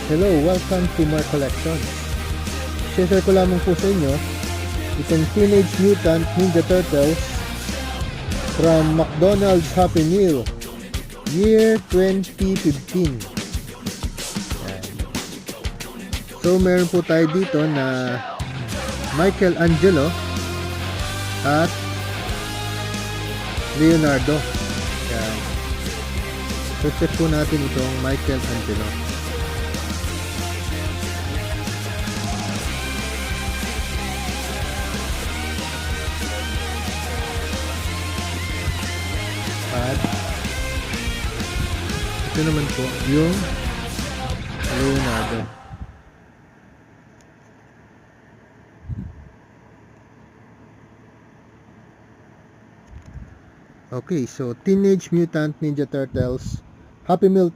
Hello, welcome to my collection. Share ko lamang po sa inyo itong Teenage Mutant Ninja Turtles from McDonald's Happy Meal year 2015. Yan. So meron po tayo dito na Michelangelo at Leonardo. Yan. So check po natin itong Michelangelo. At ito naman po yung Leonardo. Okay, so Teenage Mutant Ninja Turtles Happy Meal to.